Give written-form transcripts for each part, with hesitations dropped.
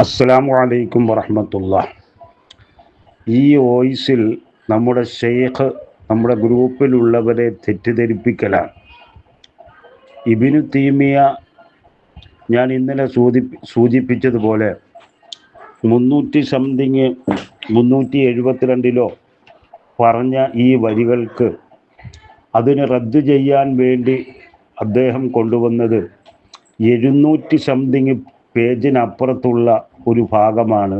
അസ്സലാമു അലൈക്കും വറഹ്മത്തുള്ളാഹി. ഈ വോയിസിൽ നമ്മുടെ ഷെയ്ഖ് നമ്മുടെ ഗ്രൂപ്പിലുള്ളവരെ തെറ്റിദ്ധരിപ്പിക്കലാണ്. ഇബ്നു തൈമിയ ഞാൻ ഇന്നലെ സൂചിപ്പിച്ചതുപോലെ 372 പറഞ്ഞ ഈ വരികൾക്ക് അതിന് റദ്ദ് ചെയ്യാൻ വേണ്ടി അദ്ദേഹം കൊണ്ടുവന്നത് 700 പേജിനപ്പുറത്തുള്ള ഒരു ഭാഗമാണ്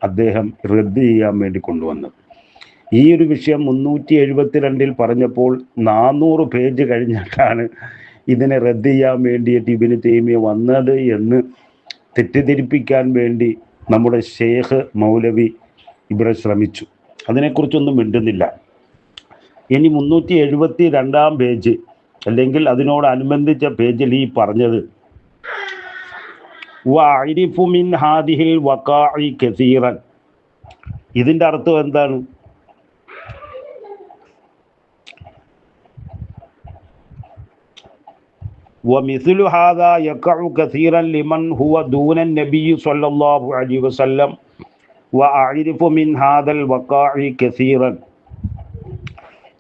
അദ്ദേഹം റദ്ദ് ചെയ്യാൻ വേണ്ടി കൊണ്ടുവന്നത്. ഈ ഒരു വിഷയം 372 പറഞ്ഞപ്പോൾ 400 പേജ് കഴിഞ്ഞിട്ടാണ് ഇതിനെ റദ്ദ് ചെയ്യാൻ വേണ്ടിയിട്ട് ഇബ്നു തൈമിയ വന്നത് എന്ന് തെറ്റിദ്ധരിപ്പിക്കാൻ വേണ്ടി നമ്മുടെ ഷെയ്ഖ് മൗലവി ഇവിടെ ശ്രമിച്ചു. അതിനെക്കുറിച്ചൊന്നും മിണ്ടുന്നില്ല. ഇനി 372 പേജ് അല്ലെങ്കിൽ അതിനോടനുബന്ധിച്ച പേജിൽ ഈ പറഞ്ഞത് വഅരിഫു മിൻ ഹാദിഹിൽ വഖാഇ കസീറൻ, ഇതിൻ്റെ അർത്ഥം എന്താണ്? ومثل هذا يقع كثيرا لمن هو دون النبي صلى الله عليه وسلم وأعرف من هذا الوقاع كثيرا.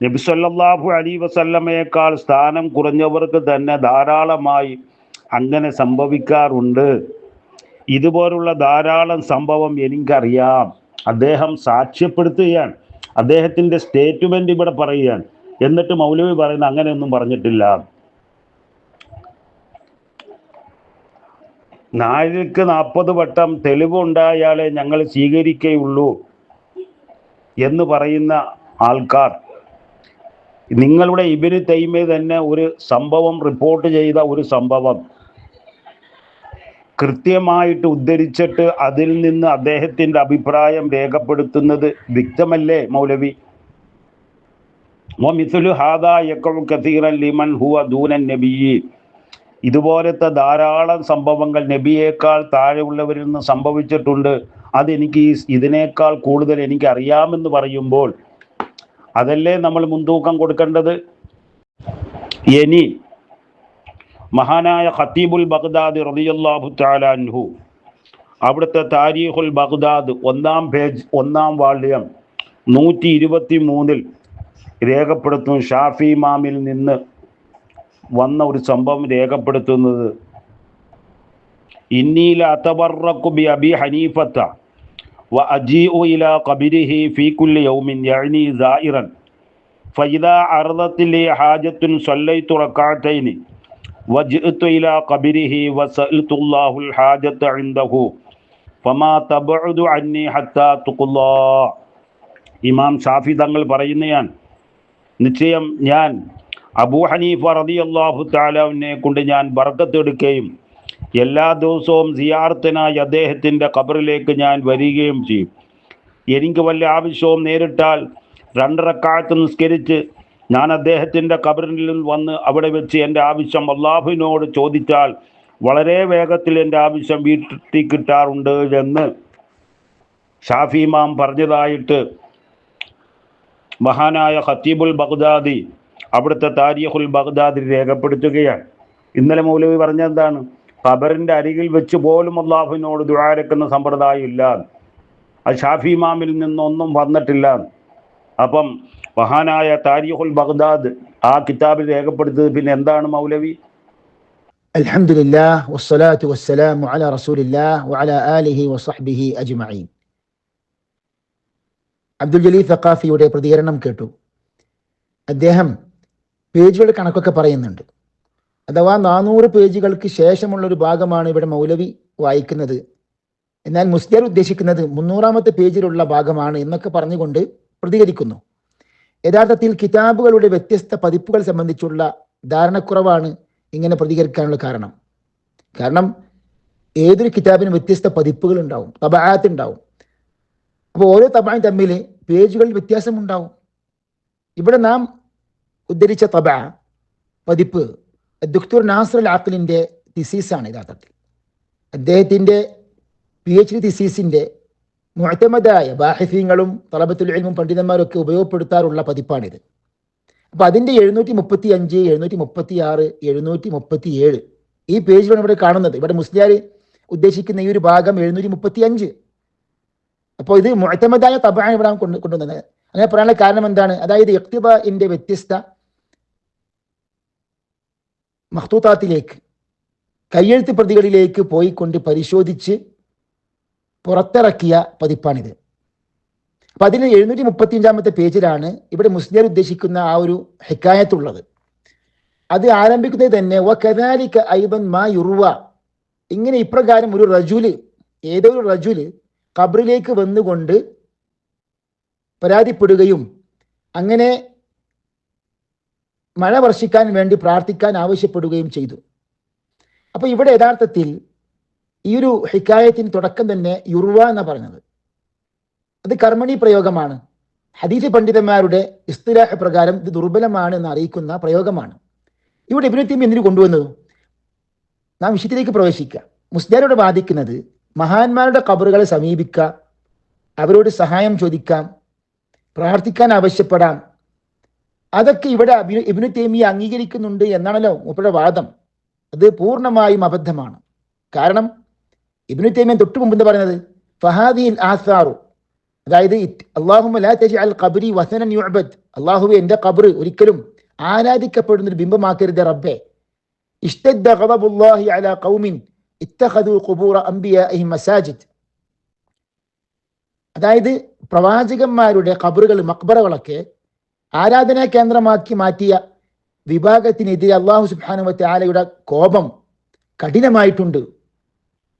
നബി സല്ലല്ലാഹു അലൈഹി വസല്ലമയേക്കാൾ സ്ഥാനം കുറഞ്ഞവർക്ക് തന്നെ ധാരാളമായി അങ്ങനെ സംഭവിക്കാറുണ്ട്. ഇതുപോലുള്ള ധാരാളം സംഭവം എനിക്കറിയാം. അദ്ദേഹം സാക്ഷ്യപ്പെടുത്തുകയാണ്, അദ്ദേഹത്തിൻ്റെ സ്റ്റേറ്റ്മെന്റ് ഇവിടെ പറയുകയാണ്. എന്നിട്ട് മൗലവി പറയുന്നത് അങ്ങനെയൊന്നും പറഞ്ഞിട്ടില്ല. 40 വട്ടം തെളിവുണ്ടായാലേ ഞങ്ങൾ സ്വീകരിക്കുകയുള്ളൂ എന്ന് പറയുന്ന ആൾക്കാർ, നിങ്ങളുടെ ഇബ്നു തൈമിയ തന്നെ ഒരു സംഭവം റിപ്പോർട്ട് ചെയ്ത ഒരു സംഭവം കൃത്യമായിട്ട് ഉദ്ധരിച്ചിട്ട് അതിൽ നിന്ന് അദ്ദേഹത്തിൻ്റെ അഭിപ്രായം രേഖപ്പെടുത്തുന്നത് വ്യക്തമല്ലേ മൗലവി? വമിസ്ലു ഹാദാ യഖഉ കസീറൻ ലിമൻ ഹുവ ദൂനൻ നബിയ്യി, ഇതുപോലത്തെ ധാരാളം സംഭവങ്ങൾ നബിയേക്കാൾ താഴെയുള്ളവരിൽ നിന്ന് സംഭവിച്ചിട്ടുണ്ട്. അതെനിക്ക് ഇതിനേക്കാൾ കൂടുതൽ എനിക്ക് അറിയാമെന്ന് പറയുമ്പോൾ അതല്ലേ നമ്മൾ മുൻതൂക്കം കൊടുക്കേണ്ടത്? ഇനി മഹാനായ ഖത്തീബുൽ ബഗ്ദാദി റളിയല്ലാഹു തആല അൻഹു അവിടുത്തെ താരീഖുൽ ബഗ്ദാദ് 1-ാം പേജ് 1-ാം വാള്യം 123 രേഖപ്പെടുത്തുന്നു. ഷാഫി ഇമാമിൽ നിന്ന് വന്ന ഒരു സംഭവം രേഖപ്പെടുത്തുന്നത്, ഇന്നി ലഅതബറഖു ബി അബി ഹനീഫത വഅജീഉ ഇലാ ഖബരിഹി ഫീ കുല്ലി യൗമിൻ യഅനി സായിറൻ ഫഇദാ അർദത് ലി ഹാജത്തുൻ സല്ലൈതു റകഅതൈനി വജിഅതു ഇലാ ഖബരിഹി വസഅൽതു അല്ലാഹുൽ ഹാജത ഇൻദഹു ഫമാ തബഉദു അന്നി ഹത്താ തുഖ്ലാ. ഇമാം ഷാഫി തങ്ങൾ പറയുന്നതാണ്, നിശ്ചയം ഞാൻ അബൂ ഹനീഫ റളിയല്ലാഹു തആലാവിനെ കൊണ്ട് ഞാൻ ബർക്കത്ത് എടുക്കുകയും എല്ലാ ദിവസവും സിയാറത്തിനായി അദ്ദേഹത്തിൻ്റെ ഖബറിലേക്ക് ഞാൻ വരികയും ചെയ്യും. എനിക്ക് വല്ല ആവശ്യവും നേരിട്ടാൽ 2 റക്അത്ത് നിസ്കരിച്ച് ഞാൻ അദ്ദേഹത്തിൻ്റെ ഖബറിൽ വന്ന് അവിടെ വെച്ച് എൻ്റെ ആവശ്യം അള്ളാഹുവിനോട് ചോദിച്ചാൽ വളരെ വേഗത്തിൽ എൻ്റെ ആവശ്യം വീട്ടിൽ കിട്ടാറുണ്ട് എന്ന് ഷാഫി ഇമാം പറഞ്ഞതായിട്ട് മഹാനായ ഖത്തീബുൽ ബഗ്ദാദി അവിടുത്തെ താരീഖുൽ ബഗ്ദാദി രേഖപ്പെടുത്തുകയാണ്. ഇന്നലെ മൗലവി പറഞ്ഞെന്താണ്? ഖബറിൻ്റെ അരികിൽ വെച്ച് പോലും അള്ളാഹുവിനോട് ദുആ രക്കുന്ന സമ്പ്രദായം ഇല്ല. അത് ഷാഫി ഇമാമിൽ നിന്നൊന്നും വന്നിട്ടില്ല. അപ്പം മഹാനായ താരീഖുൽ ബഗ്ദാദ് ആ കിതാബിൽ രേഖപ്പെടുത്തത് പിന്നെ എന്താണ് മൗലവി? അൽഹംദുലില്ലാഹ് വസ്സലാത്തു വസ്സലാമു അലാ റസൂലില്ലാഹ് വഅലാ ആലിഹി വസഹ്ബിഹി അജ്മഈൻ. അബ്ദുൽ ജലീൽ സഖാഫിയുടെ പ്രതികരണം കേട്ടു. അദ്ദേഹം പേജുകളുടെ കണക്കൊക്കെ പറയുന്നുണ്ട്. അഥവാ 400 പേജുകൾക്ക് ശേഷമുള്ള ഒരു ഭാഗമാണ് ഇവിടെ മൗലവി വായിക്കുന്നത്. എന്നാൽ മുസ്ലിയാർ ഉദ്ദേശിക്കുന്നത് 300-ാമത്തെ പേജിലുള്ള ഭാഗമാണ് എന്നൊക്കെ പറഞ്ഞുകൊണ്ട് പ്രതികരിക്കുന്നു. യഥാർത്ഥത്തിൽ കിതാബുകളുടെ വ്യത്യസ്ത പതിപ്പുകൾ സംബന്ധിച്ചുള്ള ധാരണക്കുറവാണ് ഇങ്ങനെ പ്രതികരിക്കാനുള്ള കാരണം. ഏതൊരു കിതാബിനും വ്യത്യസ്ത പതിപ്പുകൾ ഉണ്ടാവും, തബഅത്ത് ഉണ്ടാവും. അപ്പോൾ ഓരോ തബഅയും തമ്മിൽ പേജുകളിൽ വ്യത്യാസമുണ്ടാവും. ഇവിടെ നാം ഉദ്ധരിച്ച പതിപ്പ് ദുക്തൂർ നാസർ അൽ ആഖിലിൻ്റെ തിസീസാണ്. യഥാർത്ഥത്തിൽ അദ്ദേഹത്തിൻ്റെ PhD തിസീസിൻ്റെ മുഅ്തമദായ ബാഹിഫീങ്ങളും തലബത്തുൽ ഇൽമും പണ്ഡിതന്മാരൊക്കെ ഉപയോഗപ്പെടുത്താറുള്ള പതിപ്പാണിത്. അപ്പോൾ അതിൻ്റെ 735, 736, 737 ഈ പേജിലാണ് ഇവിടെ കാണുന്നത്. ഇവിടെ മുസ്ലിയാർ ഉദ്ദേശിക്കുന്ന ഈ ഒരു ഭാഗം 735. അപ്പോൾ ഇത് മുഅ്തമദായ തബഅാണ് ഇവിടെ കൊണ്ടുവന്നത്. അങ്ങനെ പറയാനുള്ള കാരണം എന്താണ്? അതായത് ഇഖ്തിബാഇന്റെ വ്യത്യസ്ത മഖ്തൂതാത്തിലേക്ക്, കയ്യെഴുത്ത് പ്രതികളിലേക്ക് പോയിക്കൊണ്ട് പരിശോധിച്ച് പുറത്തിറക്കിയ പതിപ്പാണിത്. അപ്പൊ അതിന് 735-ാമത്തെ പേജിലാണ് ഇവിടെ മുസ്ലിയാർ ഉദ്ദേശിക്കുന്ന ആ ഒരു ഹിക്കായത്തുള്ളത്. അത് ആരംഭിക്കുന്നത് തന്നെ വകദാലിക അയ്ദൻ മാ യുർവ, ഇങ്ങനെ ഇപ്രകാരം ഒരു റജുല്, ഏതോ ഒരു റജുല് ഖബറിലേക്ക് വന്നുകൊണ്ട് പരാതിപ്പെടുകയും അങ്ങനെ മഴ വർഷിക്കാൻ വേണ്ടി പ്രാർത്ഥിക്കാൻ ആവശ്യപ്പെടുകയും ചെയ്തു. അപ്പൊ ഇവിടെ യഥാർത്ഥത്തിൽ ഈ ഒരു ഹിക്കായത്തിന് തുടക്കം തന്നെ യുർവ എന്നാ പറഞ്ഞത്. അത് കർമ്മണി പ്രയോഗമാണ്. ഹദീസ് പണ്ഡിതന്മാരുടെ ഇസ്തിലാഹ് പ്രകാരം ഇത് ദുർബലമാണ് എന്ന് അറിയിക്കുന്ന പ്രയോഗമാണ്. ഇവിടെ ഇബ്നു തൈമിയ്യ എന്തിനു കൊണ്ടുവന്നത്? നാം വിഷയത്തിലേക്ക് പ്രവേശിക്കുക. മുസ്ലിയാരോട് വാദിക്കുന്നത് മഹാന്മാരുടെ ഖബറുകളെ സമീപിക്കാം, അവരോട് സഹായം ചോദിക്കാം, പ്രാർത്ഥിക്കാൻ ആവശ്യപ്പെടാം, അതൊക്കെ ഇവിടെ ഇബ്നു തൈമിയ്യ അംഗീകരിക്കുന്നുണ്ട് എന്നാണല്ലോ മൂപ്പരുടെ വാദം. അത് പൂർണ്ണമായും അബദ്ധമാണ്. കാരണം ഇബ്നു തൈമിയ്യ തൊട്ടു മുമ്പ് എന്താ പറയുന്നത്? ഫഹാദിഹിൽ ആസാറു, അതായത് അല്ലാഹുമ്മ ലാ തജ്അൽ ഖബ്രി വസനൻ യുഅബദ്, അല്ലാഹുവേ എൻ്റെ ഖബർ ഒരിക്കലും ആരാധിക്കപ്പെടുന്ന ഒരു ബിംബമാക്കരുത് റബ്ബേ. ഇഷ്തദ്ദ ഗളബുല്ലാഹി അലാ ഖൗമിൻ ഇത്തഖദു ഖുബൂറ അംബിയാഇഹിം മസാജിദ്, അതായത് പ്രവാചകന്മാരുടെ ഖബറുകൾ, മഖ്ബറകളൊക്കെ ആരാധനാ കേന്ദ്രമാക്കി മാറ്റിയ വിഭാഗത്തിനെതിരെ അല്ലാഹു സുബ്ഹാനഹു വ തആലയുടെ കോപം കഠിനമായിട്ടുണ്ട്.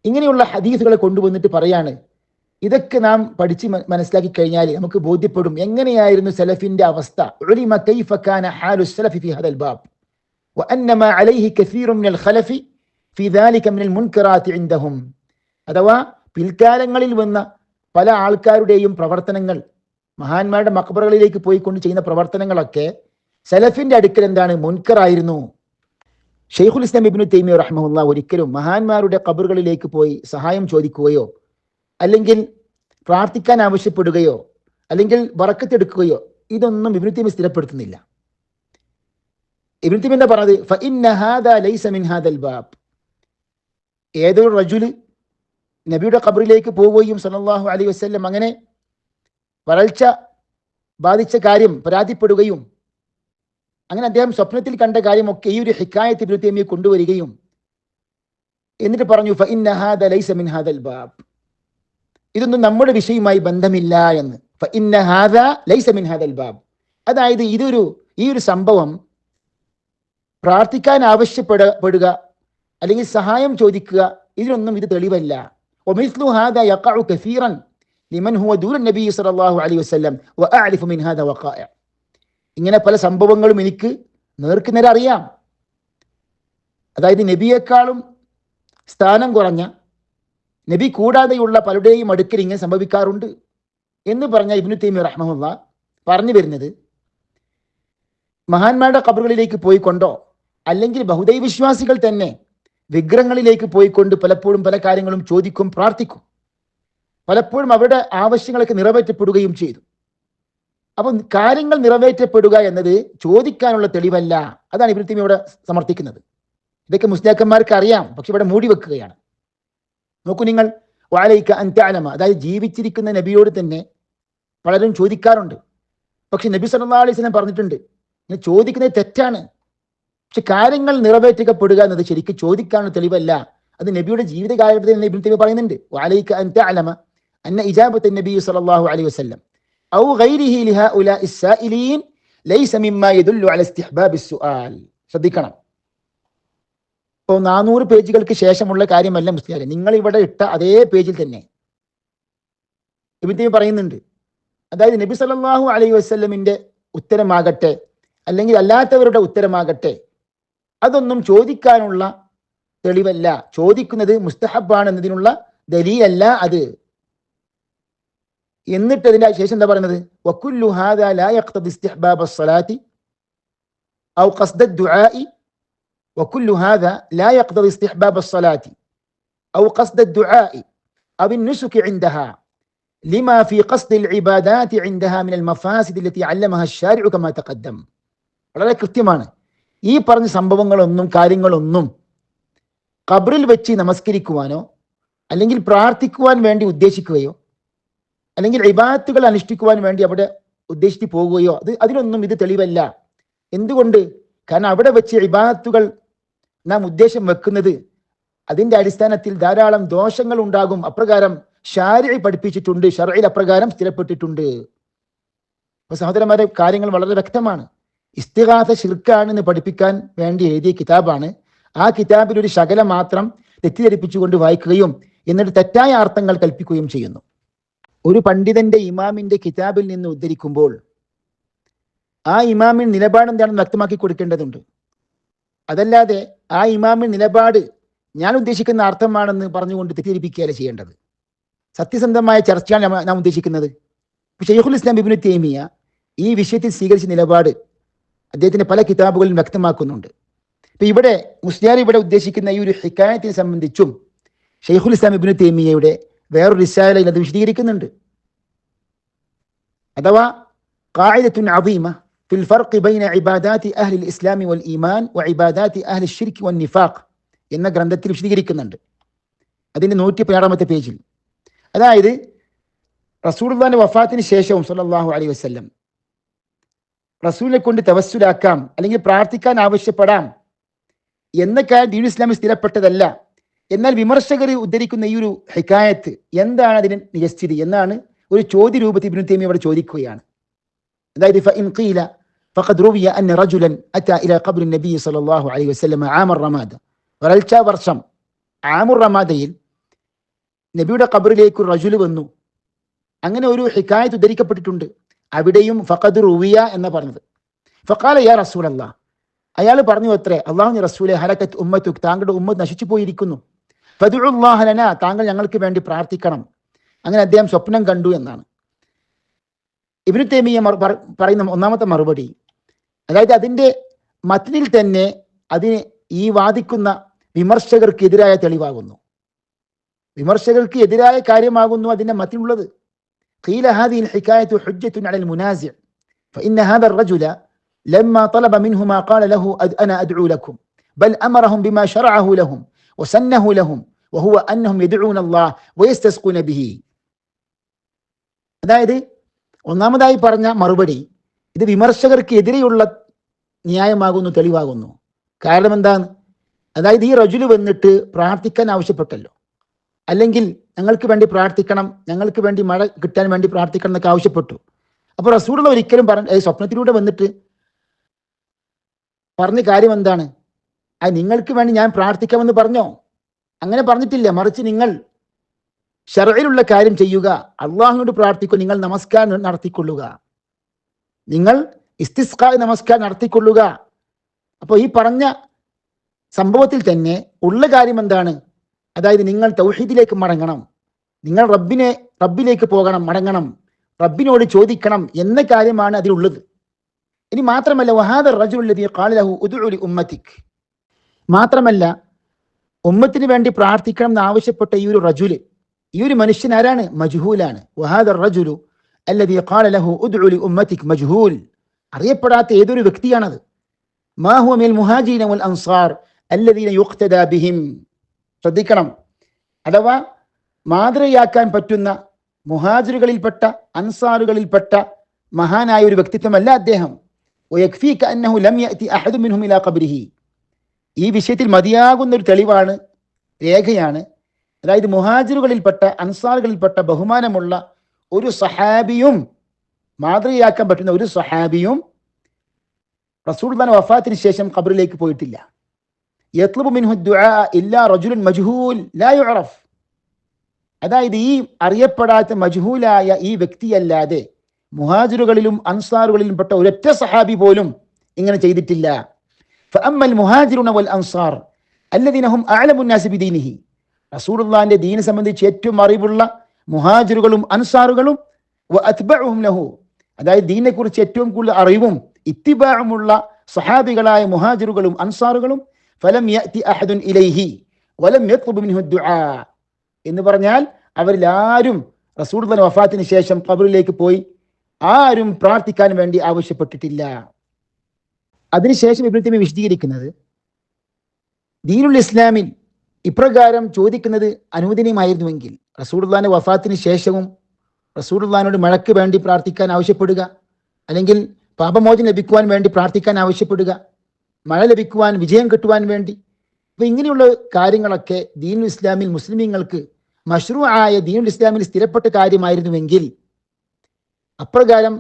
ഇങ്ങനെയുള്ള ഹദീസുകളെ കൊണ്ടുവന്നിട്ട് പറയാണ്, ഇതൊക്കെ നാം പഠിച്ച് മനസ്സിലാക്കി കഴിഞ്ഞാൽ നമുക്ക് ബോധ്യപ്പെടും എങ്ങനെയായിരുന്നു സലഫിന്റെ അവസ്ഥ. ഉലിമ കൈഫ കാന ഹാലു സലഫി ഫി ഹദൽ ബാബ് വഅന്നമാ അലൈഹി കസീറുൻ മിനൽ ഖലഫി ഫി ദാലിക മിനൽ മുൻകറാത്തി ഇൻദഹും, അഥവാ പിൽക്കാലങ്ങളിൽ വന്ന പല ആൾക്കാരുടെയും പ്രവർത്തനങ്ങൾ, മഹാന്മാരുടെ മഖ്ബറകളിലേക്ക് പോയിക്കൊണ്ട് ചെയ്യുന്ന പ്രവർത്തനങ്ങളൊക്കെ സലഫിന്റെ അടുക്കൽ എന്താണ്? മുൻകറായിരുന്നു. ഷെയ്ഖുൽ ഇസ്ലാം ഇബ്നു തൈമിയ്യ റഹ്മഹുല്ലാഹ് ഒരിക്കലും മഹാന്മാരുടെ ഖബറുകളിലേക്ക് പോയി സഹായം ചോദിക്കുകയോ അല്ലെങ്കിൽ പ്രാർത്ഥിക്കാൻ ആവശ്യപ്പെടുകയോ അല്ലെങ്കിൽ ബറക്കത്തെടുക്കുകയോ ഇതൊന്നും ഇബ്നു തൈമിയ്യ സ്ഥിരപ്പെടുത്തുന്നില്ല. ഇബ്നു തൈമിയ്യ എന്താ പറഞ്ഞത്? ഫഇന്ന ഹാദാ ലൈസ മിൻ ഹാദൽ ബാബ്, ഏതൊരു റജുല് നബിയുടെ ഖബറിലേക്ക് പോവുകയും സല്ലല്ലാഹു അലൈഹി വസല്ലം അങ്ങനെ വരൾച്ച ബാധിച്ച കാര്യം പരാതിപ്പെടുകയും അങ്ങനെ അദ്ദേഹം സ്വപ്നത്തിൽ കണ്ട കാര്യമൊക്കെ ഈ ഒരു ഹിക്കായത്ത് ഇബ്നു തൈമിയ്യ കൊണ്ടുവരികയും എന്നിട്ട് പറഞ്ഞു ഫഇന്ന ഹാദാ ലൈസ മിൻ ഹാദൽ ബാബ്, ഇതൊന്നും നമ്മുടെ വിഷയവുമായി ബന്ധമില്ല എന്ന്. ഫഇന്ന ഹാദാ ലൈസ മിൻ ഹാദൽ ബാബ്, അതായത് ഈ ഒരു സംഭവം പ്രാർത്ഥിക്കാൻ ആവശ്യപ്പെടുക അല്ലെങ്കിൽ സഹായം ചോദിക്കുക, ഇതിനൊന്നും ഇത് തെളിവല്ല. വമിസ്ലു ഹാദാ യഖഉ കസീറൻ ലിമൻ ഹുവ ദൂന നബി സല്ലല്ലാഹു അലൈഹി വസല്ലം വഅഅരിഫു മിൻ ഹാദാ വഖാഇ, ഇങ്ങനെ പല സംഭവങ്ങളും എനിക്ക് നേർക്കുനേരെ അറിയാം. അതായത് നബിയേക്കാളും സ്ഥാനം കുറഞ്ഞ, നബി കൂടാതെയുള്ള പലരുടെയും അടുക്കൽ ഇങ്ങനെ സംഭവിക്കാറുണ്ട് എന്ന് പറഞ്ഞ ഇബ്നു തൈമിയ്യ റഹ്മഹുല്ലാഹ് പറഞ്ഞു വരുന്നത് മഹാന്മാരുടെ ഖബറുകളിലേക്ക് പോയിക്കൊണ്ടോ അല്ലെങ്കിൽ ബഹുദൈവ വിശ്വാസികൾ തന്നെ വിഗ്രഹങ്ങളിലേക്ക് പോയിക്കൊണ്ട് പലപ്പോഴും പല കാര്യങ്ങളും ചോദിക്കും, പ്രാർത്ഥിക്കും, പലപ്പോഴും അവരുടെ ആവശ്യങ്ങളൊക്കെ നിറവേറ്റപ്പെടുകയും ചെയ്തു. അപ്പം കാര്യങ്ങൾ നിറവേറ്റപ്പെടുക എന്നത് ചോദിക്കാനുള്ള തെളിവല്ല. അതാണ് ഇബ്നു തൈമിയ്യ ഇവിടെ സമർത്ഥിക്കുന്നത്. ഇതൊക്കെ മുസ്ലിയാക്കന്മാർക്ക് അറിയാം, പക്ഷെ ഇവിടെ മൂടി വെക്കുകയാണ്. നോക്കൂ നിങ്ങൾ, വഅലൈക അൻ തഅലമ, അതായത് ജീവിച്ചിരിക്കുന്ന നബിയോട് തന്നെ പലരും ചോദിക്കാറുണ്ട്. പക്ഷെ നബി സല്ലല്ലാഹു അലൈഹി വസല്ലം പറഞ്ഞിട്ടുണ്ട് ഇങ്ങനെ ചോദിക്കുന്നത് തെറ്റാണ്, പക്ഷെ കാര്യങ്ങൾ നിറവേറ്റപ്പെടുക എന്നത് ശരിക്കും ചോദിക്കാനുള്ള തെളിവല്ല. അത് നബിയുടെ ജീവിതകാലഘട്ടത്തിൽ തന്നെ ഇബ്നു തൈമിയ്യ പറയുന്നുണ്ട്. വഅലൈക അൻ തഅലമ അന്ന ഇജാബത നബി സല്ലല്ലാഹു അലൈഹി വസല്ലം ഔ ഗൈരിഹി ലിഹഉലാഇ السائلين ലൈസ മിമ്മാ യദുല്ലു അല ഇസ്തിഹ്ബാബി السؤال. ശ്രദ്ധിക്കണം, ഇപ്പോൾ 400 പേജുകൾക്ക് ശേഷമുള്ള കാര്യമല്ല മുസ്ലിയാരെ, നിങ്ങൾ ഇവിടെ ഇട്ട അതേ പേജിൽ തന്നെ ഇബ്നു തൈമിയ്യ പറയുന്നുണ്ട്. അതായത് നബി സല്ലല്ലാഹു അലൈഹി വസല്ലമിന്റെ ഉത്തരമാകട്ടെ അല്ലെങ്കിൽ അല്ലാത്തവരുടെ ഉത്തരമാകട്ടെ, അതൊന്നും ചോദിക്കാനുള്ള തെളിവല്ല, ചോദിക്കുന്നത് മുസ്തഹബാണ് എന്നതിനുള്ള ദലീലല്ല അത്. എന്നിട്ട് അതിന്റെ ശേഷം എന്താ പറയുന്നത്? വകുല്ലു ഹാദാ ലാ യഖ്തദി ഇസ്തിഹ്ബാബ الصلاة ഔ ഖസ്ദ الدعاء وكل هذا لا يقتضي استحباب الصلاة أو قصد الدعاء أو النسك عندها لما في قصد العبادات عندها من المفاسد التي علمها الشارع كما تقدم. വളരെ കൃത്യമാണ്. ഈ പറഞ്ഞ സംഭവങ്ങളൊന്നും കാര്യങ്ങളൊന്നും ഖബറിൽ വെച്ച് നമസ്കരിക്കുവാനോ അല്ലെങ്കിൽ പ്രാർത്ഥിക്കുവാൻ വേണ്ടി ഉദ്ദേശിക്കുകയോ അല്ലെങ്കിൽ ഇബാദത്തുകൾ അനുഷ്ഠിക്കുവാൻ വേണ്ടി അവിടെ ഉദ്ദേശിച്ച് പോകുകയോ അതിനൊന്നും ഇത് തെളിവല്ല. എന്തുകൊണ്ട്? കാരണം അവിടെ വെച്ച് ഇബാദത്തുകൾ നാം ഉദ്ദേശം വെക്കുന്നത് അതിന്റെ അടിസ്ഥാനത്തിൽ ധാരാളം ദോഷങ്ങൾ ഉണ്ടാകും. അപ്രകാരം ശാരിഅ പഠിപ്പിച്ചിട്ടുണ്ട്, ശർഇൽ അപ്രകാരം സ്ഥിരപ്പെട്ടിട്ടുണ്ട്. അപ്പൊ സഹോദരന്മാരെ, കാര്യങ്ങൾ വളരെ വ്യക്തമാണ്. ഇസ്തിഗാസ ശിർക്കാണെന്ന് പഠിപ്പിക്കാൻ വേണ്ടി എഴുതിയ കിതാബാണ്. ആ കിതാബിൽ ഒരു ശകലം മാത്രം തെറ്റിദ്ധരിപ്പിച്ചുകൊണ്ട് വായിക്കുകയും എന്നിട്ട് തെറ്റായ അർത്ഥങ്ങൾ കൽപ്പിക്കുകയും ചെയ്യുന്നു. ഒരു പണ്ഡിതന്റെ ഇമാമിന്റെ കിതാബിൽ നിന്ന് ഉദ്ധരിക്കുമ്പോൾ ആ ഇമാമിൻ നിലപാട് എന്താണെന്ന് വ്യക്തമാക്കി കൊടുക്കേണ്ടതുണ്ട്. അതല്ലാതെ ആ ഇമാമിൻ നിലപാട് ഞാൻ ഉദ്ദേശിക്കുന്ന അർത്ഥമാണെന്ന് പറഞ്ഞുകൊണ്ട് തെറ്റിദ്ധരിപ്പിക്കുകയല്ല ചെയ്യേണ്ടത്. സത്യസന്ധമായ ചർച്ചയാണ് നാം ഉദ്ദേശിക്കുന്നത്. ശൈഖുൽ ഇസ്ലാം ഇബ്നു തൈമിയ ഈ വിഷയത്തിൽ സ്വീകരിച്ച നിലപാട് അദ്ദേഹത്തിന്റെ പല കിതാബുകളിലും വ്യക്തമാക്കുന്നുണ്ട്. ഇപ്പൊ ഇവിടെ മുസ്ലിയാർ ഇവിടെ ഉദ്ദേശിക്കുന്ന ഈ ഒരു ഹിക്കായത്തിനെ സംബന്ധിച്ചും ശൈഖുൽ ഇസ്ലാം ഇബ്നു തൈമിയയുടെ വേറൊരു റിസാലയിൽ അത് വിശദീകരിക്കുന്നുണ്ട്. അഥവാ ഖാഇദത്തുൻ അദീമ ഫിൽ ഫർഖ് ബൈന ഇബാദാത്തി അഹ്ലിൽ ഇസ്ലാമി വൽ ഈമാൻ വ ഇബാദാത്തി അഹ്ലിൽ ശിർക്ക് വൻ നിഫാഖ് എന്ന ഗ്രന്ഥത്തിൽ വിശദീകരിക്കുന്നുണ്ട്. അതിന്റെ 116-ാമത്തെ പേജിൽ. അതായത് റസൂലുള്ളാഹിന്റെ വഫാത്തിന് ശേഷവും സല്ലല്ലാഹു അലൈഹി വസല്ലം റസൂലിനെ കൊണ്ട് തവസ്സുലാക്കാം അല്ലെങ്കിൽ പ്രാർത്ഥിക്കാൻ ആവശ്യപ്പെടാം എന്ന കാര്യം ദീനുൽ ഇസ്ലാമിൽ സ്ഥിരപ്പെട്ടതല്ല. എന്നാൽ വിമർശകർ ഉദ്ധരിക്കുന്ന ഈ ഒരു ഹിക്കായത്ത് എന്താണ് അതിന് നിജസ്ഥിതി എന്നാണ് ഒരു ചോദ്യ രൂപത്തിൽ ഇബ്നു തൈമിയ്യ അവിടെ ചോദിക്കുകയാണ്. അതായത് ഫഇൻ ഖീല ഫഖദ് റുവിയ അന്ന റജുലൻ അതാ ഇലാ ഖബ്രി നബി സല്ലല്ലാഹു അലൈഹി വസല്ലം ആമർ റമാദ, വരൾച്ച വർഷം ആമുർ റമാദയിൽ നബിയുടെ ഖബറിലേക്ക് ഒരു റജുൽ വന്നു. അങ്ങനെ ഒരു ഹിക്കായത്ത് ഉദ്ധരിക്കപ്പെട്ടിട്ടുണ്ട്. അവിടെയും ഫഖദ് റുവിയ എന്ന് പറഞ്ഞത്. ഫഖാല യാ റസൂലല്ലാഹ്, അയാൾ പറഞ്ഞു അത്രേ, അല്ലാഹുവിന്റെ റസൂലേ, ഹലകത്ത് ഉമ്മത്തുക്, താങ്കളുടെ ഉമ്മത്ത് നശിച്ചു പോയിരിക്കുന്നു. ഫദ്ഉല്ലാഹ ലനാ, താങ്കൾ ഞങ്ങൾക്ക് വേണ്ടി പ്രാർത്ഥിക്കണം. അങ്ങനെ അദ്ദേഹം സ്വപ്നം കണ്ടു എന്നാണ് ഇബ്നു തൈമിയ്യ പറയുന്ന ഒന്നാമത്തെ മറുപടി. അതായത് അതിന്റെ മത്നിൽ തന്നെ അതിന് ഈ വാദിക്കുന്ന വിമർശകർക്ക് എതിരായ തെളിവാകുന്നു, വിമർശകർക്ക് എതിരായ കാര്യമാകുന്നു അതിന്റെ മത്നിലുള്ളത്. ഖീല ഹാദിഹിൽ ഹികായത്തു ഹുജ്ജത്തുൻ അലൽ മുനാസിഅ ഫഇന്ന ഹാദ الرجل لما طلب منه ما قال له أنا أدعو لكم بل أمرهم بما شرعه لهم وسنه لهم وهو أنهم يدعون الله ويستسقون به. അതായത് ഒന്നാമതായി പറഞ്ഞ മറുപടി ഇത് വിമർശകർക്ക് എതിരെയുള്ള ന്യായമാകുന്നു, തെളിവാകുന്നു. കാരണം എന്താണ്? അതായത് ഈ റജുല് വന്നിട്ട് പ്രാർത്ഥിക്കാൻ ആവശ്യപ്പെട്ടല്ലോ, അല്ലെങ്കിൽ ഞങ്ങൾക്ക് വേണ്ടി പ്രാർത്ഥിക്കണം, ഞങ്ങൾക്ക് വേണ്ടി മഴ കിട്ടാൻ വേണ്ടി പ്രാർത്ഥിക്കണം എന്നൊക്കെ ആവശ്യപ്പെട്ടു. അപ്പൊ റസൂലുള്ള ഒരിക്കലും സ്വപ്നത്തിലൂടെ വന്നിട്ട് പറഞ്ഞ കാര്യം എന്താണ്? നിങ്ങൾക്ക് വേണ്ടി ഞാൻ പ്രാർത്ഥിക്കാമെന്ന് പറഞ്ഞോ? അങ്ങനെ പറഞ്ഞിട്ടില്ല. മറിച്ച് നിങ്ങൾ ശർഇലുള്ള കാര്യം ചെയ്യുക, അള്ളാഹുവിനോട് പ്രാർത്ഥിക്കുക, നിങ്ങൾ നമസ്കാരം നടത്തിക്കൊള്ളുക, നിങ്ങൾ ഇസ്തിസ്ഖാ നമസ്കാരം നടത്തിക്കൊള്ളുക. അപ്പോൾ ഈ പറഞ്ഞ സംഭവത്തിൽ തന്നെ ഉള്ള കാര്യം എന്താണ്? അതായത് നിങ്ങൾ തൗഹീദിലേക്ക് മടങ്ങണം, നിങ്ങൾ റബ്ബിലേക്ക് പോകണം, മടങ്ങണം, റബ്ബിനോട് ചോദിക്കണം എന്ന കാര്യമാണ് അതിലുള്ളത്. ഇനി മാത്രമല്ല വഹാദ റജുൽ ലദീ ഖാല ലഹു ഉദ്ഉ ലി ഉമ്മതിക്, മാത്രമല്ല ഉമ്മത്തിന് വേണ്ടി പ്രാർത്ഥിക്കണം എന്ന് ആവശ്യപ്പെട്ട ഈ ഒരു റജുല്, ഈ ഒരു മനുഷ്യൻ ആരാണ്? മജ്ഹൂലാണ്. വഹാദ റജുലു അല്ലദീ ഖാല ലഹു ഉദ്ഉ ലി ഉമ്മതിക് മജ്ഹൂൽ, അറിയപ്പെടാത്ത ഏതൊരു വ്യക്തിയാണത്. മാ ഹുവ മിനൽ മുഹാജിരീന വൽ അൻസാർ അല്ലദീന യുഖ്തദാ ബിഹിം. ശ്രദ്ധിക്കണം, അഥവാ മാതൃകയാക്കാൻ പറ്റുന്ന മുഹാജിറുകളിൽപ്പെട്ട അൻസാറുകളിൽപ്പെട്ട മഹാനായ ഒരു വ്യക്തിത്വമല്ല അദ്ദേഹം. വയക്ഫീക അന്നഹു ലം യഅതി അഹദു മിൻഹും ഇലാ ഖബ്രിഹി. ഈ വിഷയത്തിൽ മതിയാകുന്ന ഒരു തെളിവാണ്, രേഖയാണ്. അതായത് മുഹാജിറുകളിൽപ്പെട്ട അൻസാറുകളിൽപ്പെട്ട ബഹുമാനമുള്ള ഒരു സഹാബിയും, മാതൃകയാക്കാൻ പറ്റുന്ന ഒരു സഹാബിയും റസൂലുള്ളാഹിന്റെ വഫാത്തിന് ശേഷം ഖബറിലേക്ക് പോയിട്ടില്ല. യത്ലബു മിൻഹു ദുആ ഇല്ലാ റജുലുൻ മജ്ഹൂൽ ലാ യുഅറഫ്. അതായത് ഈ അറിയപ്പെടാത്ത മജ്ഹൂലായ ഈ വ്യക്തിയല്ലാതെ മുഹാജിറുകളിലും അൻസാറുകളിലും പെട്ട ഒരൊറ്റ സഹാബി പോലും ഇങ്ങനെ ചെയ്തിട്ടില്ല. ഫഅമ്മൽ മുഹാജിറുന വൽ അൻസാർ അല്ലദീന ഹും അഅലമു നാസി ബിദീനിഹി, റസൂലുള്ളാഹിന്റെ ദീനെ സംബന്ധിച്ച് ഏറ്റവും അറിവുള്ള മുഹാജിറുകളും അൻസാറുകളും വഅത്ബഉഹും ലഹു, അതായത് ദീനെ കുറിച്ച് ഏറ്റവും കൂടുതൽ അറിവും ഇത്തിബാഉമുള്ള സഹാബികളായ മുഹാജിറുകളും അൻസാറുകളും ഫലം യഅതി അഹദുൻ ഇലൈഹി വലം യത്ലബ് മിൻഹു ദുആ എന്ന് പറഞ്ഞാൽ അവരിൽ ആരും റസൂലുള്ളാഹിന്റെ വഫാത്തിന് ശേഷം ഖബറിലേക്ക് പോയി ആരും പ്രാർത്ഥിക്കാൻ വേണ്ടി ആവശ്യപ്പെട്ടിട്ടില്ല. അതിനുശേഷം ഇബ്നു തൈമിയ്യ വിശദീകരിക്കുന്നത് ദീനുൽ ഇസ്ലാമിൽ ഇപ്രകാരം ചോദിക്കുന്നത് അനുവദനീയമായിരുന്നുവെങ്കിൽ റസൂലുള്ളാഹിന്റെ വഫാത്തിന് ശേഷവും റസൂലുള്ളാഹിനോട് മഴയ്ക്ക് വേണ്ടി പ്രാർത്ഥിക്കാൻ ആവശ്യപ്പെടുക, അല്ലെങ്കിൽ പാപമോചനം ലഭിക്കുവാൻ വേണ്ടി പ്രാർത്ഥിക്കാൻ ആവശ്യപ്പെടുക, മഴ ലഭിക്കുവാൻ, വിജയം കിട്ടുവാൻ വേണ്ടി. അപ്പൊ ഇങ്ങനെയുള്ള കാര്യങ്ങളൊക്കെ ദീനുൽ ഇസ്ലാമിൽ മുസ്ലിമീങ്ങൾക്ക് മശ്രൂആയ ദീനുൽ ഇസ്ലാമിൽ സ്ഥിരപ്പെട്ട കാര്യമായിരുന്നുവെങ്കിൽ അപ്രകാരം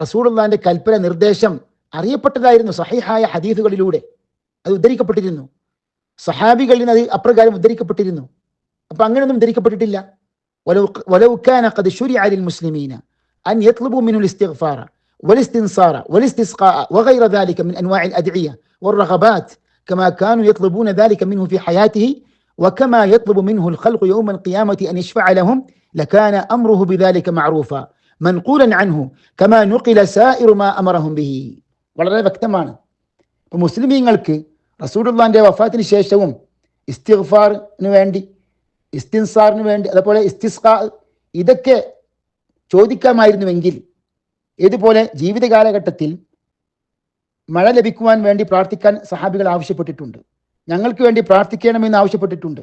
റസൂലുള്ളാഹിന്റെ കൽപ്പന, നിർദ്ദേശം അറിയപ്പെട്ടതായിരുന്നു. സഹീഹായ ഹദീസുകളിലൂടെ അത് ഉദ്ധരിക്കപ്പെട്ടിരുന്നു. സഹാബികളിൽ നിന്ന് അത് അപ്രകാരം ഉദ്ധരിക്കപ്പെട്ടിരുന്നു. അപ്പൊ അങ്ങനെയൊന്നും ഉദ്ധരിക്കപ്പെട്ടിട്ടില്ല. ولو كان قد شرع للمسلمين أن يطلبوا منه الاستغفار والاستنصار والاستسقاء وغير ذلك من أنواع الأدعية والرغبات كما كانوا يطلبون ذلك منه في حياته وكما يطلب منه الخلق يوم القيامة أن يشفع لهم لكان أمره بذلك معروفا منقولا عنه كما نقل سائر ما أمرهم به. വളരെ വ്യക്തമാണ്. ഇപ്പോൾ മുസ്ലിമീങ്ങൾക്ക് റസൂലുള്ളാഹിന്റെ വഫാത്തിന് ശേഷവും ഇസ്തിഗ്ഫാറിന് വേണ്ടി, ഇസ്തിൻസാറിന് വേണ്ടി, അതുപോലെ ഇസ്തിസ്ഖാ, ഇതൊക്കെ ചോദിക്കാമായിരുന്നുവെങ്കിൽ, ഇതുപോലെ ജീവിത കാലഘട്ടത്തിൽ മഴ ലഭിക്കുവാൻ വേണ്ടി പ്രാർത്ഥിക്കാൻ സഹാബികൾ ആവശ്യപ്പെട്ടിട്ടുണ്ട്. ഞങ്ങൾക്ക് വേണ്ടി പ്രാർത്ഥിക്കണമെന്ന് ആവശ്യപ്പെട്ടിട്ടുണ്ട്.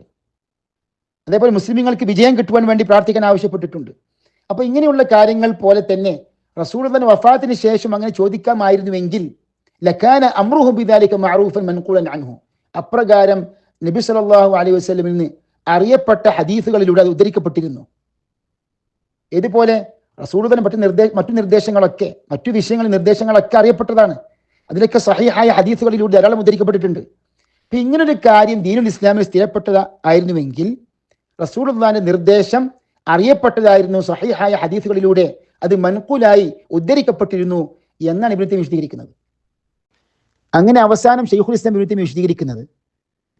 അതേപോലെ മുസ്ലിമീങ്ങൾക്ക് വിജയം കിട്ടുവാൻ വേണ്ടി പ്രാർത്ഥിക്കാൻ ആവശ്യപ്പെട്ടിട്ടുണ്ട്. അപ്പൊ ഇങ്ങനെയുള്ള കാര്യങ്ങൾ പോലെ തന്നെ റസൂലുള്ളാഹിന്റെ വഫാത്തിന് ശേഷം അങ്ങനെ ചോദിക്കാമായിരുന്നുവെങ്കിൽ ലകാന അംറുഹു ബിദാലിക മഅറൂഫൻ മൻഖൂലൻ അൻഹു, അപ്രകാരം നബി സല്ലല്ലാഹു അലൈഹി വസല്ലമിൽ നിന്ന് അറിയപ്പെട്ട ഹദീസുകളിലൂടെ അത് ഉദ്ധരിക്കപ്പെട്ടിരുന്നു. ഇതുപോലെ റസൂലുള്ളാഹിന്റെ മറ്റു നിർദ്ദേശങ്ങളൊക്കെ, മറ്റു വിഷയങ്ങളിൽ നിർദ്ദേശങ്ങളൊക്കെ അറിയപ്പെട്ടതാണ്. അതിലൊക്കെ സഹീഹായ ഹദീസുകളിലൂടെ ധാരാളം ഉദ്ധരിക്കപ്പെട്ടിട്ടുണ്ട്. അപ്പൊ ഇങ്ങനൊരു കാര്യം ദീനുൽ ഇസ്ലാമിൽ സ്ഥിരപ്പെട്ടതായിരുന്നുവെങ്കിൽ റസൂലുള്ളാഹിന്റെ നിർദ്ദേശം അറിയപ്പെട്ടതായിരുന്നു, സഹീഹായ ഹദീസുകളിലൂടെ അത് മൻഖൂലായി ഉദ്ധരിക്കപ്പെട്ടിരുന്നു എന്നാണ് ഇബ്നു തൈമിയ്യ വിശദീകരിക്കുന്നത്. അങ്ങനെ അവസാനം ശൈഖുൽ ഇസ്ലാം ഇബ്നു തൈമിയ്യ വിശദീകരിക്കുന്നത്,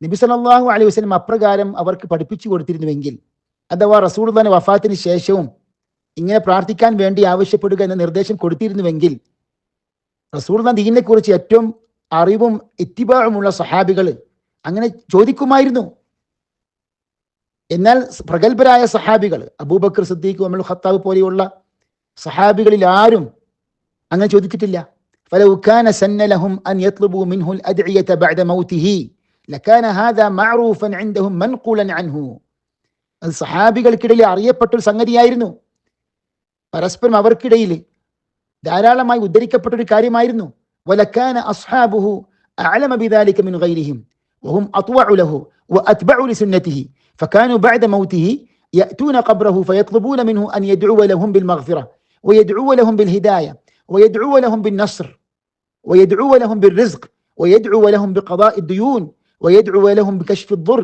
നബി സല്ലല്ലാഹു അലൈഹി വസല്ലം അപ്രകാരം അവർക്ക് പഠിപ്പിച്ചു കൊടുത്തിരുന്നുവെങ്കിൽ, അഥവാ റസൂലുള്ളാഹിന്റെ വഫാത്തിന് ശേഷവും ഇങ്ങനെ പ്രാർത്ഥിക്കാൻ വേണ്ടി ആവശ്യപ്പെടുക എന്ന നിർദ്ദേശം കൊടുത്തിരുന്നുവെങ്കിൽ റസൂലുള്ളാഹി ദീനിനെ കുറിച്ച് ഏറ്റവും അറിവും ഇത്തിബാഉമുള്ള സഹാബികൾ അങ്ങനെ ചോദിക്കുമായിരുന്നു. എന്നാൽ പ്രഗത്ഭരായ സഹാബികൾ, അബൂബക്കർ സിദ്ദീഖ്, ഉമർ ഖത്താബ് പോലെയുള്ള സഹാബികളിൽ ആരും അങ്ങനെ ചോദിച്ചിട്ടില്ല. ഫലൗ കാന സന്ന ലഹും അൻ യത്ലബൂ മിൻഹു അൽഅദ്ഇയത ബഅദ മൗതിഹി ലകാന ഹാദാ മഅറൂഫൻ ഇൻദഹും മൻഖൂലൻ അൻഹു. അത് സഹാബികൾക്കിടയിൽ അറിയപ്പെട്ട ഒരു സംഗതിയായിരുന്നു. പരസ്പരം അവർക്കിടയിൽ ധാരാളമായി ഉദ്ധരിക്കപ്പെട്ട ഒരു കാര്യമായിരുന്നു. വലകാന അസ്ഹാബുഹു അഅലമ ബിദാലിക മിൻ ഗൈരിഹിം വഹും അത്വഉ ലഹു വഅത്ബഉ ലിസുന്നതിഹി فكانوا بعد موته يأتون قبره فيطلبون منه أن يدعو لهم بالمغفرة ويدعو لهم بالهداية ويدعو لهم بالنصر ويدعو لهم بالرزق ويدعو لهم بقضاء الديون ويدعو لهم بكشف الضر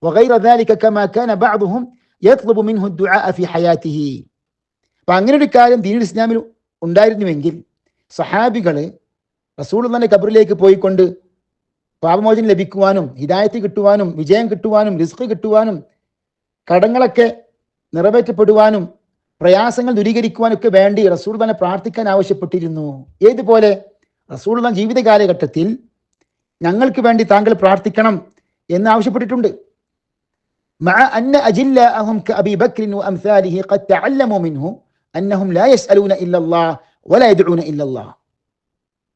وغير ذلك كما كان بعضهم يطلب منه الدعاء في حياته. فأنجل الكلام دين الإسلام ഉണ്ടായിരുന്നുവെങ്കിൽ സഹാബികള് റസൂലുള്ളാഹിന്റെ ഖബറിലേക്ക് പോയിക്കൊണ്ട് പാപമോചനം ലഭിക്കുവാനും ഹിദായത്ത് കിട്ടുവാനും വിജയം കിട്ടുവാനും റിസ്ക് കിട്ടുവാനും കടങ്ങളൊക്കെ നിറവേറ്റപ്പെടുവാനും പ്രയാസങ്ങൾ ദൂരീകരിക്കുവാനും ഒക്കെ വേണ്ടി റസൂലുള്ളാഹിനെ പ്രാർത്ഥിക്കാൻ ആവശ്യപ്പെട്ടിരുന്നു. ഏതുപോലെ റസൂലുള്ളാഹി ജീവിത കാലഘട്ടത്തിൽ ഞങ്ങൾക്ക് വേണ്ടി താങ്കൾ പ്രാർത്ഥിക്കണം എന്ന് ആവശ്യപ്പെട്ടിട്ടുണ്ട്. മഅ അന്ന അജില്ലഅഹും കഅബീ ബക്ർ വഅംസാലിഹി ഖദ് തഅല്ലമു മിൻഹു അന്നഹും ലാ യസ്അലൂന ഇല്ലല്ലാഹ് വലാ യദ്ഊന ഇല്ലല്ലാഹ്.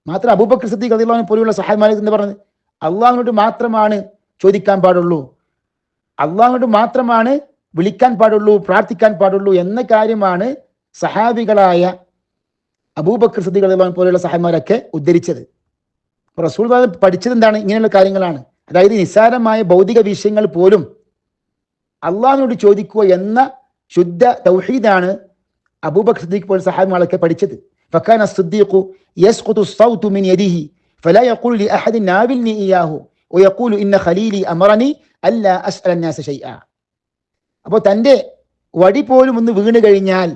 മാത്രം അബൂബക്കർ സിദ്ദീഖ് റളിയല്ലാഹു അൻഹു പോലെയുള്ള സഹാബിമാരെ എന്ന് പറഞ്ഞത് അള്ളാഹുവിനോട് മാത്രമാണ് ചോദിക്കാൻ പാടുള്ളൂ, അള്ളാഹുവിനോട് മാത്രമാണ് വിളിക്കാൻ പാടുള്ളൂ, പ്രാർത്ഥിക്കാൻ പാടുള്ളൂ എന്ന കാര്യമാണ് സഹാബികളായ അബൂബക്കർ സിദ്ദീഖ് റളിയല്ലാഹു അൻഹു പോലെയുള്ള സഹാബിമാരൊക്കെ ഉദ്ധരിച്ചത്. റസൂലുള്ളാഹി പഠിച്ചത് എന്താണ്? ഇങ്ങനെയുള്ള കാര്യങ്ങളാണ്. അതായത് നിസ്സാരമായ ഭൗതിക വിഷയങ്ങൾ പോലും അള്ളാഹുവിനോട് ചോദിക്കുക എന്ന ശുദ്ധ തൗഹീദാണ് അബൂബക്കർ സിദ്ദീഖ് പോലുള്ള സഹാബിമാരൊക്കെ പഠിച്ചത്. ഫകാന സിദ്ദീഖു യസ്ഖുതു الصوت من يده فلا يقول لأحد ناولني إياه ويقول إن خليلي أمرني ألا أسأل الناس شيئا. അപ്പോൾ തൻ്റെ വടി പോലും ഒന്ന് വീണ് കഴിഞ്ഞാൽ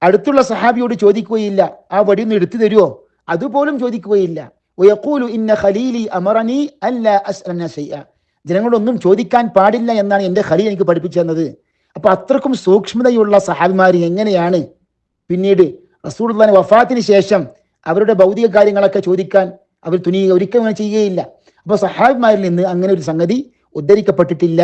അടുത്തുള്ള സഹാബിയോട് ചോദിക്കുകയില്ല, ആ വടി ഒന്ന് എടുത്തു തരുമോ, അതുപോലും ചോദിക്കുകയില്ല. ويقول إن خليلي أمرني ألا أسأل الناس شيئا. ജനങ്ങളൊന്നും ചോദിക്കാൻ പാടില്ല എന്നാണ് എൻ്റെ ഖലീൽ എനിക്ക് പഠിപ്പിച്ചു തന്നത്. അപ്പൊ അത്രക്കും സൂക്ഷ്മതയുള്ള സഹാബിമാർ എങ്ങനെയാണ് പിന്നീട് റസൂലുള്ളാഹിന്റെ വഫാത്തിന് ശേഷം അവരുടെ ഭൗതിക കാര്യങ്ങളൊക്കെ ചോദിക്കാൻ അവർ ഒരിക്കലും അങ്ങനെ ചെയ്യുകയില്ല. അപ്പൊ സഹാബിമാരിൽ നിന്ന് അങ്ങനെ ഒരു സംഗതി ഉദ്ധരിക്കപ്പെട്ടിട്ടില്ല.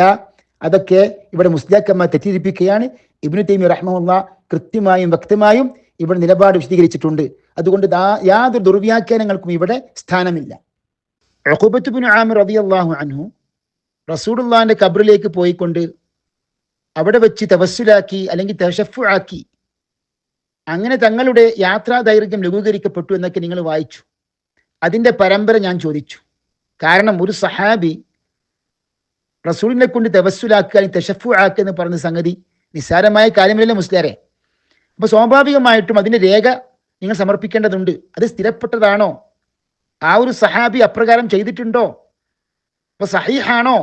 അതൊക്കെ ഇവിടെ മുസ്ലിയാക്കന്മാർ തെറ്റിദ്ധരിപ്പിക്കുകയാണ്. ഇബ്നു തൈമിയ്യ റഹ്മഹുല്ലാഹ് കൃത്യമായും വ്യക്തമായും ഇവിടെ നിലപാട് വിശദീകരിച്ചിട്ടുണ്ട്. അതുകൊണ്ട് യാതൊരു ദുർവ്യാഖ്യാനങ്ങൾക്കും ഇവിടെ സ്ഥാനമില്ല. ഉഖബത്ത് ഇബ്നു ആമിർ റളിയല്ലാഹു അൻഹു റസൂലുള്ളാഹിന്റെ ഖബറിലേക്ക് പോയിക്കൊണ്ട് അവിടെ വെച്ച് തവസ്സുലാക്കി അല്ലെങ്കിൽ തശഫ്ഫുആക്കി, അങ്ങനെ തങ്ങളുടെ യാത്രാ ദൈർഘ്യം ലഘൂകരിക്കപ്പെട്ടു എന്നൊക്കെ നിങ്ങൾ വായിച്ചു. അതിന്റെ പരമ്പര ഞാൻ ചോദിച്ചു. കാരണം ഒരു സഹാബി റസൂലിനെ കൊണ്ട് തവസ്സുലാക്കുക, തശഫ്ഫുആക്കുക എന്ന് പറഞ്ഞ സംഗതി നിസ്സാരമായ കാര്യമല്ലല്ലോ മുസ്ലിയാരെ. അപ്പൊ സ്വാഭാവികമായിട്ടും അതിന്റെ രേഖ നിങ്ങൾ സമർപ്പിക്കേണ്ടതുണ്ട്. അത് സ്ഥിരപ്പെട്ടതാണോ? ആ ഒരു സഹാബി അപ്രകാരം ചെയ്തിട്ടുണ്ടോ? അപ്പൊ സഹീഹാണോ?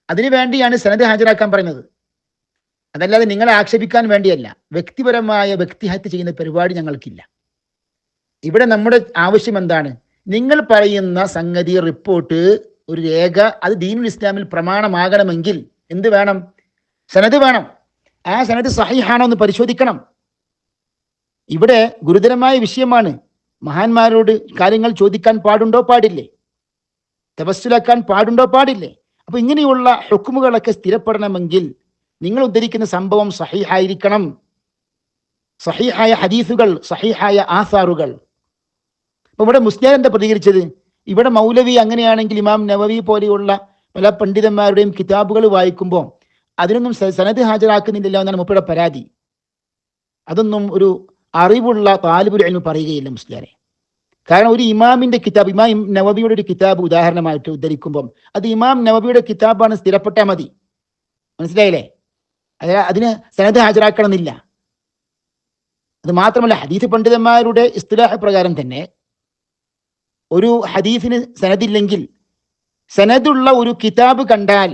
അതിനു വേണ്ടിയാണ് സനദ് ഹാജരാക്കാൻ പറയുന്നത്. അതല്ലാതെ നിങ്ങളെ ആക്ഷേപിക്കാൻ വേണ്ടിയല്ല. വ്യക്തിപരമായ വ്യക്തിഹത്യ ചെയ്യുന്ന പരിപാടി ഞങ്ങൾക്കില്ല. ഇവിടെ നമ്മുടെ ആവശ്യം എന്താണ്? നിങ്ങൾ പറയുന്ന സംഗതി, റിപ്പോർട്ട്, ഒരു രേഖ, അത് ദീനുൽ ഇസ്ലാമിൽ പ്രമാണമാകണമെങ്കിൽ എന്ത് വേണം? സനദ് വേണം. ആ സനദ് സഹീഹാണോ എന്ന് പരിശോധിക്കണം. ഇവിടെ ഗുരുതരമായ വിഷയമാണ്. മഹാന്മാരോട് കാര്യങ്ങൾ ചോദിക്കാൻ പാടുണ്ടോ പാടില്ലേ? തവസ്സുലാക്കാൻ പാടുണ്ടോ പാടില്ലേ? അപ്പൊ ഇങ്ങനെയുള്ള ഹുക്മുകളൊക്കെ സ്ഥിരപ്പെടണമെങ്കിൽ നിങ്ങൾ ഉദ്ധരിക്കുന്ന സംഭവം സഹീഹായിരിക്കണം. സഹീഹായ ഹദീസുകൾ, സഹീഹായ ആസാറുകൾ. അപ്പൊ ഇവിടെ മുസ്ലിം എന്താ പ്രതികരിച്ചത്? ഇവിടെ മൗലവി അങ്ങനെയാണെങ്കിൽ ഇമാം നവവി പോലെയുള്ള പല പണ്ഡിതന്മാരുടെയും കിതാബുകൾ വായിക്കുമ്പോൾ അതിനൊന്നും സനദ് ഹാജരാക്കുന്നില്ലല്ലോ എന്നാണ് മുപ്പയുടെ പരാതി. അതൊന്നും ഒരു അറിവുള്ള താലിബുൽ ഇൽമ് പറയുകയില്ല മുസ്ലിയാരെ. കാരണം ഒരു ഇമാമിന്റെ കിതാബ്, ഇമാം നവവിയുടെ ഒരു കിതാബ് ഉദാഹരണമായിട്ട് ഉദ്ധരിക്കുമ്പോൾ അത് ഇമാം നവവിയുടെ കിതാബാണ്, സ്ഥിരപ്പെട്ടാൽ മതി. മനസ്സിലായില്ലേ? അതിന് സനദ് ഹാജരാക്കണമെന്നില്ല. അത് മാത്രമല്ല, ഹദീസ് പണ്ഡിതന്മാരുടെ ഇസ്തിലാഹ് പ്രകാരം തന്നെ ഒരു ഹദീസിന് സനദില്ലെങ്കിൽ സനദുള്ള ഒരു കിതാബ് കണ്ടാൽ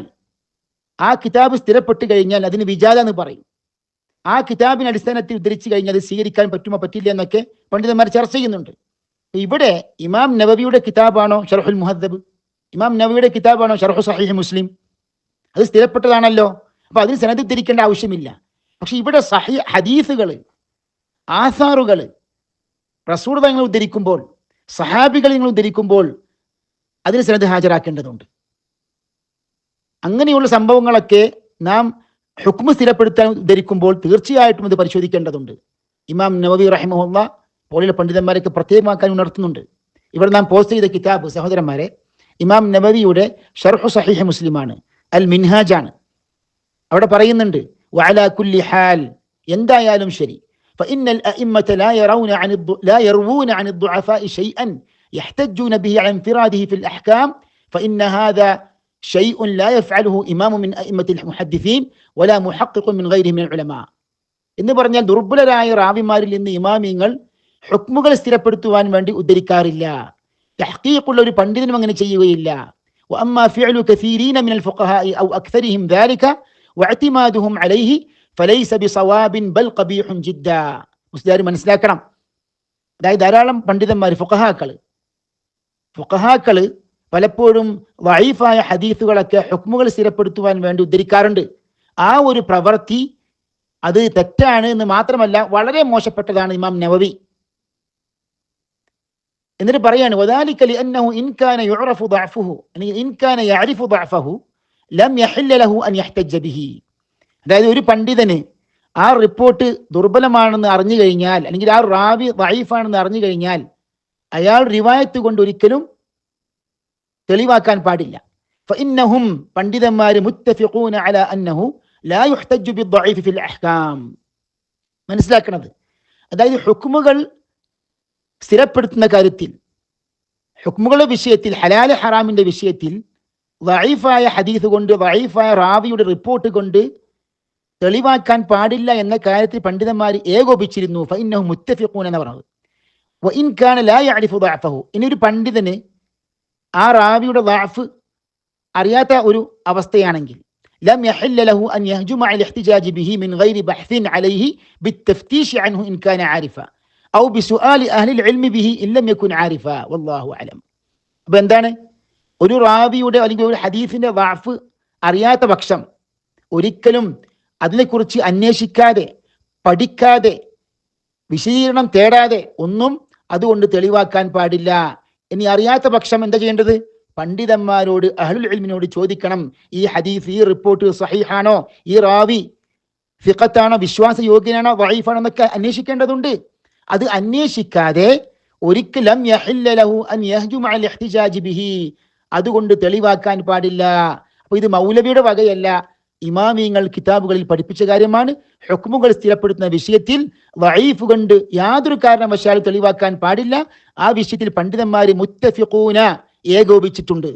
ആ കിതാബ് സ്ഥിരപ്പെട്ട് കഴിഞ്ഞാൽ അതിന് വിജാദ എന്ന് പറയും. ആ കിതാബിന് അടിസ്ഥാനത്തിൽ ഉദ്ധരിച്ചു കഴിഞ്ഞാൽ അത് സ്വീകരിക്കാൻ പറ്റുമോ പറ്റില്ല എന്നൊക്കെ പണ്ഡിതന്മാർ ചർച്ച ചെയ്യുന്നുണ്ട്. ഇവിടെ ഇമാം നവവിയുടെ കിതാബാണോ ഷർഹുൽ മുഹദ്ദബ്? ഇമാം നവവിയുടെ കിതാബാണോ ഷർഹു സഹീഹ് മുസ്ലിം? അത് സ്ഥിരപ്പെട്ടതാണല്ലോ. അപ്പൊ അതിന് സനദ് ഉദ്ധരിക്കേണ്ട ആവശ്യമില്ല. പക്ഷെ ഇവിടെ ഹദീസുകൾ, ആസാറുകൾ, റസൂൽ നിങ്ങൾ ഉദ്ധരിക്കുമ്പോൾ, സഹാബികൾ നിങ്ങൾ ഉദ്ധരിക്കുമ്പോൾ അതിന് സനദ് ഹാജരാക്കേണ്ടതുണ്ട്. അങ്ങനെയുള്ള സംഭവങ്ങളൊക്കെ നാം ഹുക്മ് സ്ഥിരപ്പെടുത്താൻ ഉദ്ധരിക്കുമ്പോൾ തീർച്ചയായിട്ടും ഇത് പരിശോധിക്കേണ്ടതുണ്ട്. ഇമാം നവവി റഹിമഹുല്ലാ പോലെയുള്ള പണ്ഡിതന്മാരൊക്കെ പ്രത്യേകമാക്കാൻ ഉണർത്തുന്നുണ്ട്. ഇവിടെ നാം പോസ്റ്റ് ചെയ്ത കിതാബ് സഹോദരന്മാരെ ഇമാം നവവിയുടെ ഷർഹു സഹീഹ് മുസ്ലിമാണ്, അൽ മിൻഹാജാണ്. അവിടെ പറയുന്നുണ്ട് വഅലാ കുല്ലി ഹാൽ, എന്തായാലും ശരി, فإن الأئمة لا يروون عن الضعفاء شيئا يحتجون به على انفراده في الأحكام فإن هذا شيء لا يفعله إمام من أئمة المحدثين ولا محقق من غيره من العلماء. എന്ന് പറഞ്ഞാൽ ദുർബലരായ റാവിമാരിൽ നിന്ന് ഇമാമിങ്ങൾ ഹുക്മുകൾ സ്ഥിരപ്പെടുത്തുവാൻ വേണ്ടി ഉദ്ധരിക്കാറില്ല. തഹ്ഖീഖുള്ള ഒരു പണ്ഡിതനും അങ്ങനെ ചെയ്യുകയില്ല. وأما فعل كثيرين من الفقهاء أو أكثرهم ذلك واعتمادهم عليه فليس بصواب بل قبيح جدا. മുസ്ലിയാർ മനസ്സിലാക്കണം. അതായത് ധാരാളം പണ്ഡിതന്മാർ, ഫുഖഹാക്കള് പലപ്പോഴും വഈഫായ ഹദീസുകളൊക്കെ ഹുക്മുകൾ സ്ഥിരപ്പെടുത്തുവാൻ വേണ്ടി ഉദ്ധരിക്കാറുണ്ട്. ആ ഒരു പ്രവൃത്തി അത് തെറ്റാണ് എന്ന് മാത്രമല്ല വളരെ മോശപ്പെട്ടതാണ് ഇമാം നവവി. എന്നിട്ട് പറയാണ് വദാലിക ലിഅന്നഹു ഇൻ കാന യുഅറഫു ദഅഫുഹു ഇൻ കാന യഅരിഫു ദഅഫഹു ലം യഹില്ല ലഹു അൻ യഹ്തജ്ജ ബിഹി. അതായത് ഒരു പണ്ഡിതന് ആ റിപ്പോർട്ട് ദുർബലമാണെന്ന് അറിഞ്ഞു കഴിഞ്ഞാൽ, അല്ലെങ്കിൽ ആ റാവി ദഈഫാണെന്ന് അറിഞ്ഞു കഴിഞ്ഞാൽ അയാൾ റിവായത്ത് കൊണ്ട് ഒരിക്കലും തെളിവാക്കാൻ പാടില്ല. ഫഇന്നഹും പണ്ഡിതന്മാർ മുത്തഫിഖൂന അലാ അന്നഹു ലാ യുഹ്തജ്ജു ബിദ്ദഈഫ് ഫിൽ അഹ്കാം. മനസ്സിലാക്കുന്നത്, അതായത് ഹുക്മുകൾ സ്ഥിരപ്പെടുത്തുന്ന കാര്യത്തിൽ, ഹുക്മുകളുടെ വിഷയത്തിൽ, ഹലാൽ ഹറാമിന്റെ വിഷയത്തിൽ ദഈഫായ ഹദീസ് കൊണ്ട്, ദഈഫായ റാവിയുടെ റിപ്പോർട്ട് കൊണ്ട് തെളിവാക്കാൻ പാടില്ല എന്ന കാര്യത്തിൽ പണ്ഡിതന്മാർ ഏകോപിച്ചിരുന്നു. ഫഇന്നഹും മുത്തഫിഖൂന എന്ന് പറഞ്ഞത്. വഇൻ കാന ലാ യഅരിഫു ദഅഫഹു, ഇനി ഒരു പണ്ഡിതന് ആ റാവിയുടെ ദഅഫ് അറിയാത്ത ഒരു അവസ്ഥയാണെങ്കിൽ ലം യഹില്ല ലഹു അൻ യഹ്ജുമ അൽ ഇഹ്തിജാജ് ബിഹി മിൻ ഗൈരി ബഹ്സിൻ അലൈഹി ബിത്തഫ്തീഷ് അൻഹു ഇൻ കാന ആരിഫ ഔ ബിസുആലി അഹ്ലിൽ ഇൽമി ബിഹി ഇൻ ലം യകുൻ ആരിഫ വല്ലാഹു അലം. അപ്പോൾ എന്താണ്, ഒരു റാവിയുടെ അല്ലെങ്കിൽ ഒരു ഹദീസിന്റെ ദഅഫ് അറിയാത്ത പക്ഷം ഒരിക്കലും അതിനെക്കുറിച്ച് അന്വേഷിക്കാതെ, പഠിക്കാതെ, വിശദീകരണം തേടാതെ ഒന്നും അതുകൊണ്ട് തെളിവാക്കാൻ പാടില്ല. ഇനി അറിയാത്ത പക്ഷം എന്താ ചെയ്യേണ്ടത്? പണ്ഡിതന്മാരോട്, അഹ്ലുൽ ഇൽമിനോട് ചോദിക്കണം, ഈ ഹദീസ്, ഈ റിപ്പോർട്ട് സഹീഹാണോ, ഈ റാവി ഫിഖത്താണോ, വിശ്വാസയോഗ്യനാണോ, ദഈഫാണോ എന്നൊക്കെ അന്വേഷിക്കേണ്ടതുണ്ട്. അത് അന്വേഷിക്കാതെ ഒരിക്കലും യഹില്ല ലഹു അൻ യഹ്ജുമ അൽ ഇഹ്തിജാജ് ബിഹി, അതുകൊണ്ട് തെളിവാക്കാൻ പാടില്ല. അപ്പൊ ഇത് മൗലവിയുടെ വകയല്ല, ഇമാമിയങ്ങൾ കിതാബുകളിൽ പഠിപ്പിച്ച കാര്യമാണ്. ഹുക്മുകൾ സ്ഥിരപ്പെടുത്തുന്ന വിഷയത്തിൽ വഈഫ് കൊണ്ട് യാതൊരു കാരണവശാലും തെളിവാക്കാൻ പാടില്ല. ആ വിഷയത്തിൽ പണ്ഡിതന്മാര് മുത്തഫിഖൂന, ഏകോപിച്ചിട്ടുണ്ട്.